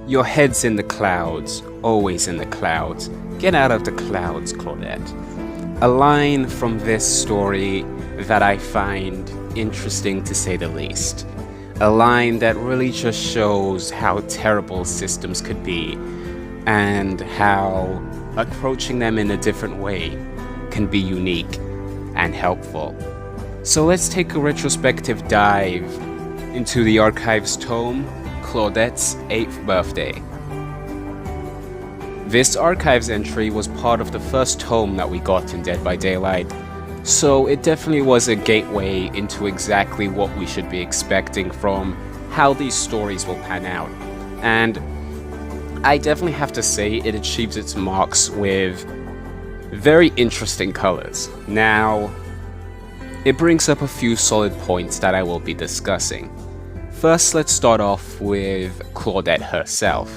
Your head's in the clouds, always in the clouds. Get out of the clouds, Claudette. A line from this story that I find interesting to say the least. A line that really just shows how terrible systems could be and how approaching them in a different way can be unique and helpful. So let's take a retrospective dive into the archive's tome, Claudette's 8th birthday. This archives entry was part of the first tome that we got in Dead by Daylight, so it definitely was a gateway into exactly what we should be expecting from how these stories will pan out. And I definitely have to say it achieves its marks with very interesting colors. Now, it brings up a few solid points that I will be discussing. First, let's start off with Claudette herself.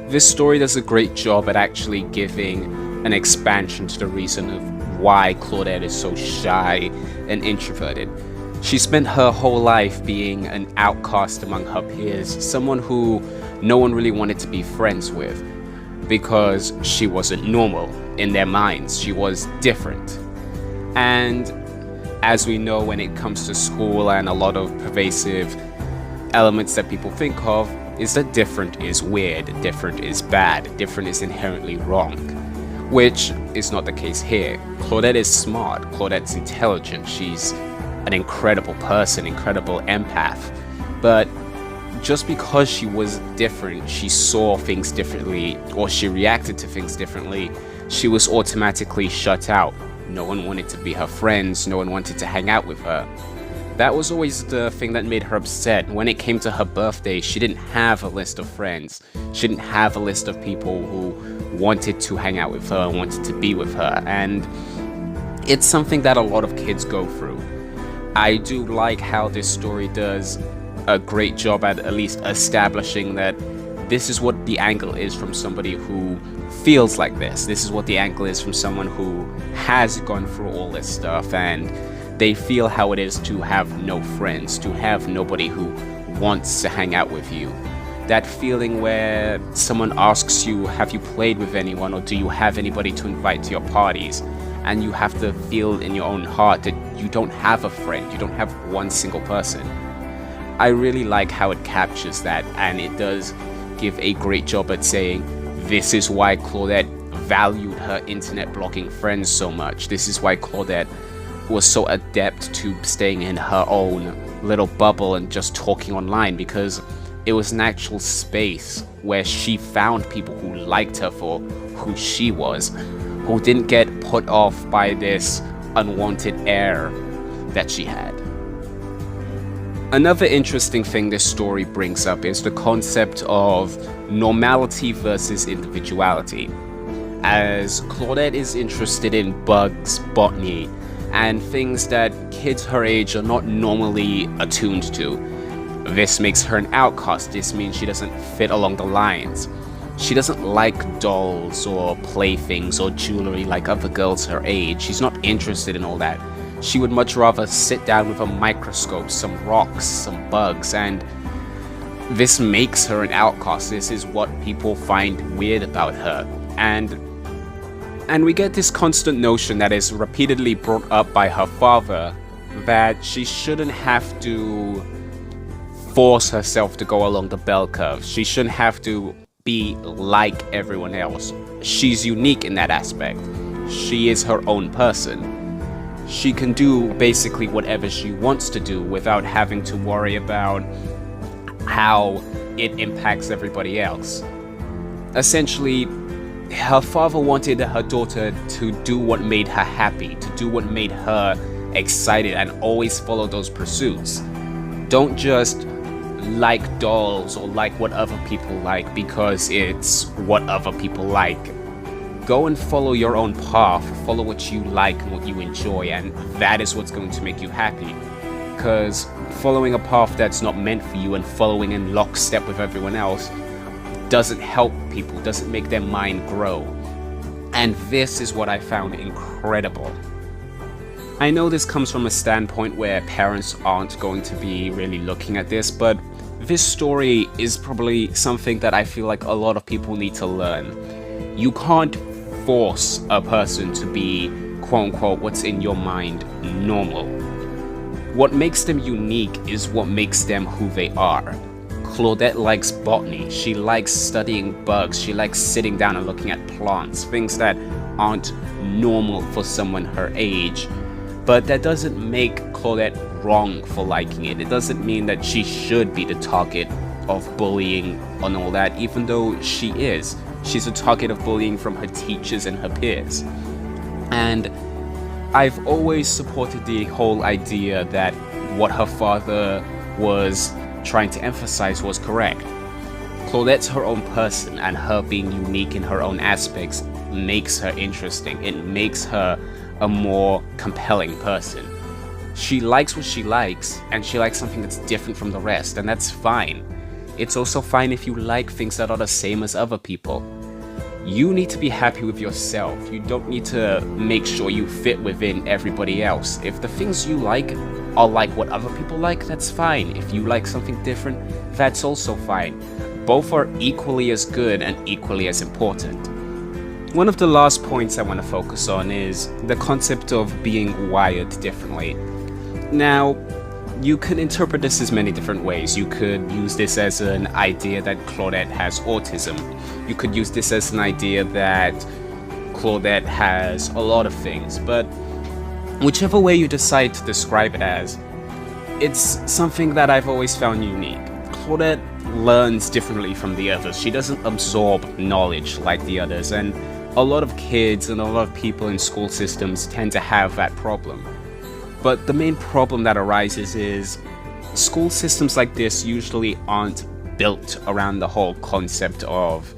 This story does a great job at actually giving an expansion to the reason of why Claudette is so shy and introverted. She spent her whole life being an outcast among her peers, someone who no one really wanted to be friends with, because she wasn't normal in their minds. She was different. And as we know, when it comes to school and a lot of pervasive elements that people think of, is that different is weird, different is bad, different is inherently wrong, which is not the case here. Claudette is smart, Claudette's intelligent, she's an incredible person, incredible empath, but just because she was different, she saw things differently, or she reacted to things differently, she was automatically shut out. No one wanted to be her friends, no one wanted to hang out with her. That was always the thing that made her upset. When it came to her birthday, she didn't have a list of friends. She didn't have a list of people who wanted to hang out with her, wanted to be with her, and it's something that a lot of kids go through. I do like how this story does a great job at least establishing that this is what the angle is from somebody who feels like this. This is what the angle is from someone who has gone through all this stuff and they feel how it is to have no friends, to have nobody who wants to hang out with you. That feeling where someone asks you, have you played with anyone, or do you have anybody to invite to your parties? And you have to feel in your own heart that you don't have a friend, you don't have one single person. I really like how it captures that, and it does give a great job at saying this is why Claudette valued her internet blogging friends so much. This is why Claudette was so adept to staying in her own little bubble and just talking online, because it was an actual space where she found people who liked her for who she was, who didn't get put off by this unwanted air that she had. Another interesting thing this story brings up is the concept of normality versus individuality. As Claudette is interested in bugs, botany, and things that kids her age are not normally attuned to. This makes her an outcast. This means she doesn't fit along the lines. She doesn't like dolls or playthings or jewelry like other girls her age. She's not interested in all that. She would much rather sit down with a microscope, some rocks, some bugs, and this makes her an outcast. This is what people find weird about her. And we get this constant notion that is repeatedly brought up by her father that she shouldn't have to force herself to go along the bell curve. She shouldn't have to be like everyone else. She's unique in that aspect. She is her own person. She can do basically whatever she wants to do without having to worry about how it impacts everybody else. Essentially, her father wanted her daughter to do what made her happy, to do what made her excited, and always follow those pursuits. Don't just like dolls or like what other people like because it's what other people like. Go and follow your own path, follow what you like and what you enjoy, and that is what's going to make you happy. Because following a path that's not meant for you and following in lockstep with everyone else doesn't help people, doesn't make their mind grow. And this is what I found incredible. I know this comes from a standpoint where parents aren't going to be really looking at this, but this story is probably something that I feel like a lot of people need to learn. You can't force a person to be, quote-unquote, what's in your mind, normal. What makes them unique is what makes them who they are. Claudette likes botany, she likes studying bugs, she likes sitting down and looking at plants, things that aren't normal for someone her age. But that doesn't make Claudette wrong for liking it. It doesn't mean that she should be the target of bullying and all that, even though she is. She's a target of bullying from her teachers and her peers. And I've always supported the whole idea that what her father was trying to emphasize was correct. Claudette's her own person, and her being unique in her own aspects makes her interesting. It makes her a more compelling person. She likes what she likes, and she likes something that's different from the rest, and that's fine. It's also fine if you like things that are the same as other people. You need to be happy with yourself. You don't need to make sure you fit within everybody else. If the things you like are like what other people like, that's fine. If you like something different, that's also fine. Both are equally as good and equally as important. One of the last points I want to focus on is the concept of being wired differently. Now, you can interpret this as many different ways. You could use this as an idea that Claudette has autism. You could use this as an idea that Claudette has a lot of things, but whichever way you decide to describe it as, it's something that I've always found unique. Claudette learns differently from the others. She doesn't absorb knowledge like the others, and a lot of kids and a lot of people in school systems tend to have that problem. But the main problem that arises is school systems like this usually aren't built around the whole concept of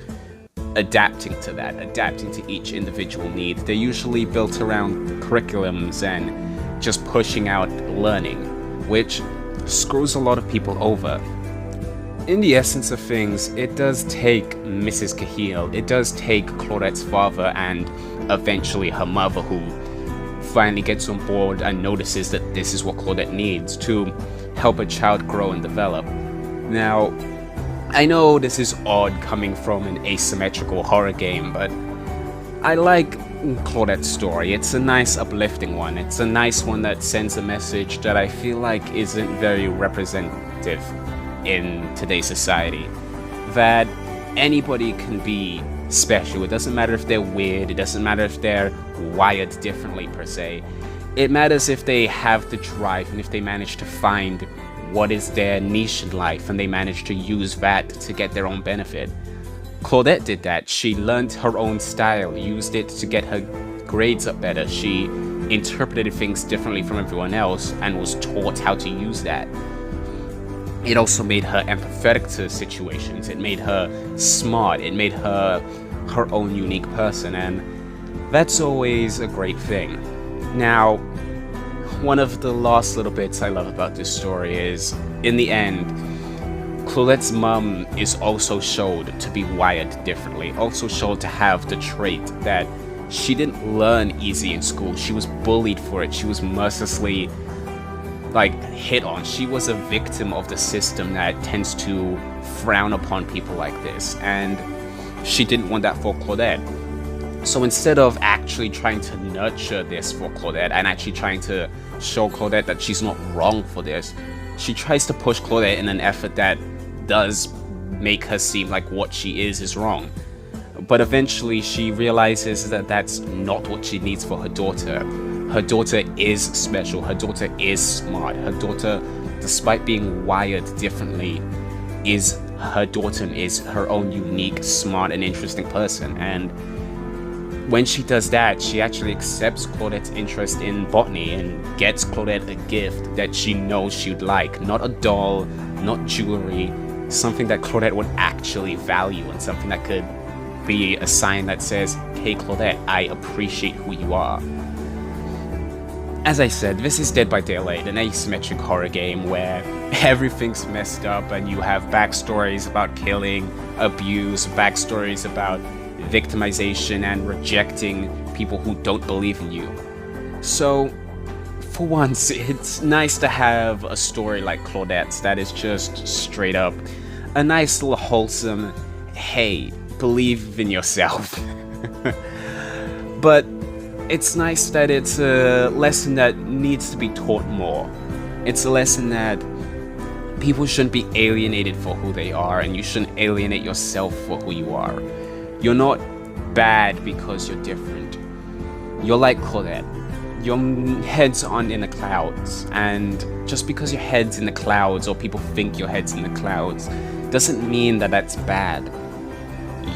adapting to that, adapting to each individual need. They're usually built around curriculums and just pushing out learning, which screws a lot of people over. In the essence of things, it does take Mrs. Cahill, it does take Claudette's father and eventually her mother, who finally gets on board and notices that this is what Claudette needs to help a child grow and develop. Now, I know this is odd coming from an asymmetrical horror game, but I like Claudette's story. It's a nice uplifting one. It's a nice one that sends a message that I feel like isn't very representative in today's society. That anybody can be special. It doesn't matter if they're weird, it doesn't matter if they're wired differently per se. It matters if they have the drive and if they manage to find what is their niche in life and they manage to use that to get their own benefit. Claudette did that. She learned her own style, used it to get her grades up better. She interpreted things differently from everyone else and was taught how to use that. It also made her empathetic to situations. It made her smart. It made her her own unique person, and that's always a great thing. Now, one of the last little bits I love about this story is, in the end, Claudette's mum is also showed to be wired differently, also showed to have the trait that she didn't learn easy in school. She was bullied for it. She was mercilessly hit on. She was a victim of the system that tends to frown upon people like this, and she didn't want that for Claudette. So instead of actually trying to nurture this for Claudette and actually trying to show Claudette that she's not wrong for this, she tries to push Claudette in an effort that does make her seem like what she is wrong. But eventually she realizes that that's not what she needs for her daughter. Her daughter is special, her daughter is smart, her daughter, despite being wired differently, is her daughter and is her own unique, smart and interesting person. And when she does that, she actually accepts Claudette's interest in botany and gets Claudette a gift that she knows she'd like. Not a doll, not jewelry, something that Claudette would actually value and something that could be a sign that says, "Hey Claudette, I appreciate who you are." As I said, this is Dead by Daylight, an asymmetric horror game where everything's messed up and you have backstories about killing, abuse, backstories about victimization and rejecting people who don't believe in you. So, For once, it's nice to have a story like Claudette's that is just straight up a nice little wholesome, hey, believe in yourself. But it's nice that it's a lesson that needs to be taught more. It's a lesson that people shouldn't be alienated for who they are, and you shouldn't alienate yourself for who you are. You're not bad because you're different. You're like Claudette. Your head's on in the clouds, and just because your head's in the clouds or people think your head's in the clouds doesn't mean that that's bad.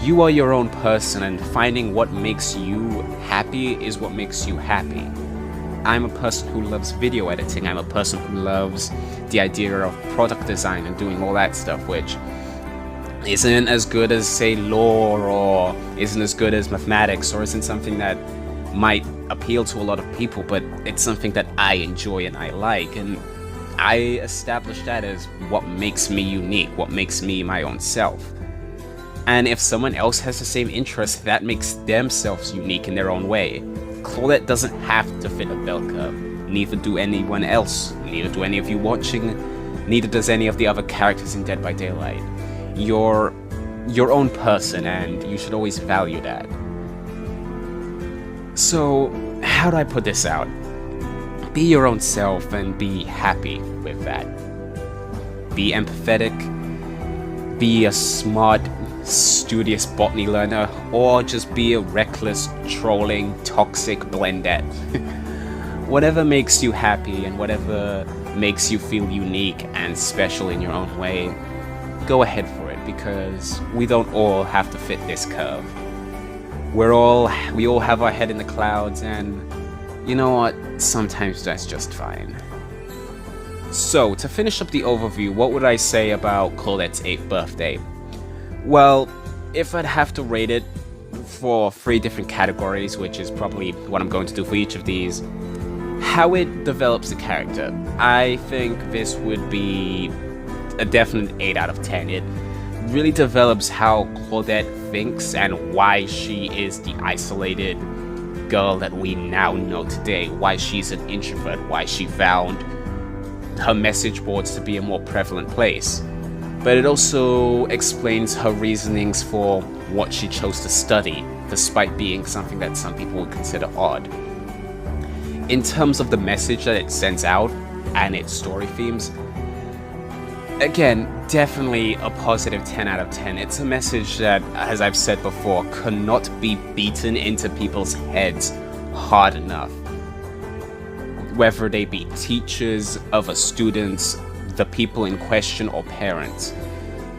You are your own person, and finding what makes you happy is what makes you happy. I'm a person who loves video editing. I'm a person who loves the idea of product design and doing all that stuff, which isn't as good as, say, law, or isn't as good as mathematics, or isn't something that might appeal to a lot of people, but it's something that I enjoy and I like, and I establish that as what makes me unique, what makes me my own self. And if someone else has the same interest, that makes themselves unique in their own way. Claudette doesn't have to fit a bell curve, neither do anyone else, neither do any of you watching, neither does any of the other characters in Dead by Daylight. You're your own person, and you should always value that. So, how do I put this out? Be your own self and be happy with that. Be empathetic, be a smart, studious botany learner, or just be a reckless, trolling, toxic blendette. Whatever makes you happy and whatever makes you feel unique and special in your own way, go ahead for it, because we don't all have to fit this curve. We all have our head in the clouds, and you know what? Sometimes that's just fine. So, to finish up the overview, what would I say about Claudette's 8th birthday? Well, if I'd have to rate it for 3 different categories, which is probably what I'm going to do for each of these, how it develops the character, I think this would be a definite 8 out of 10. It really develops how Claudette thinks and why she is the isolated girl that we now know today, why she's an introvert, why she found her message boards to be a more prevalent place. But it also explains her reasonings for what she chose to study, despite being something that some people would consider odd. In terms of the message that it sends out and its story themes, again, definitely a positive 10 out of 10. It's a message that, as I've said before, cannot be beaten into people's heads hard enough. Whether they be teachers, other students, the people in question, or parents.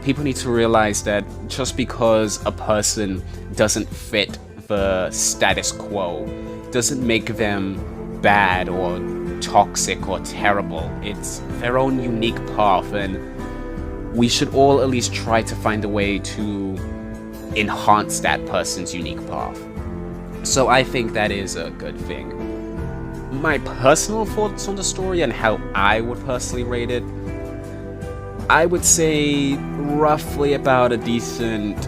People need to realize that just because a person doesn't fit the status quo doesn't make them bad or toxic or terrible. It's their own unique path, and we should all at least try to find a way to enhance that person's unique path. So I think that is a good thing. My personal thoughts on the story and how I would personally rate it, I would say roughly about a decent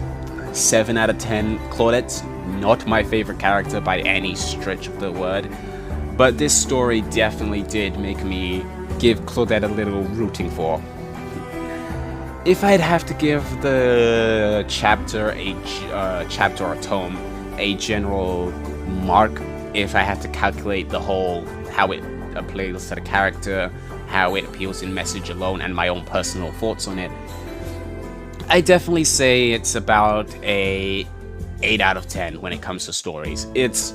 7 out of 10. Claudette's not my favorite character by any stretch of the word, but this story definitely did make me give Claudette a little rooting for. If I'd have to give the chapter or tome a general mark, if I had to calculate the whole, how it appeals to the character, how it appeals in message alone, and my own personal thoughts on it, I definitely say it's about a 8 out of 10 when it comes to stories. It's,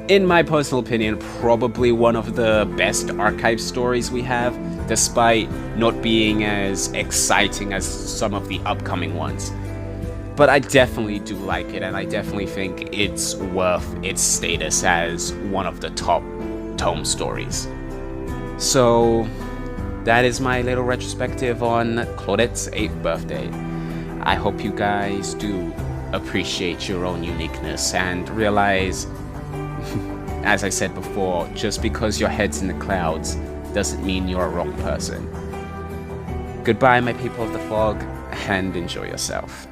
in my personal opinion, probably one of the best archive stories we have, despite not being as exciting as some of the upcoming ones. But I definitely do like it, and I definitely think it's worth its status as one of the top Tome stories. So, that is my little retrospective on Claudette's 8th birthday. I hope you guys do appreciate your own uniqueness and realize, as I said before, just because your head's in the clouds doesn't mean you're a wrong person. Goodbye, my people of the fog, and enjoy yourself.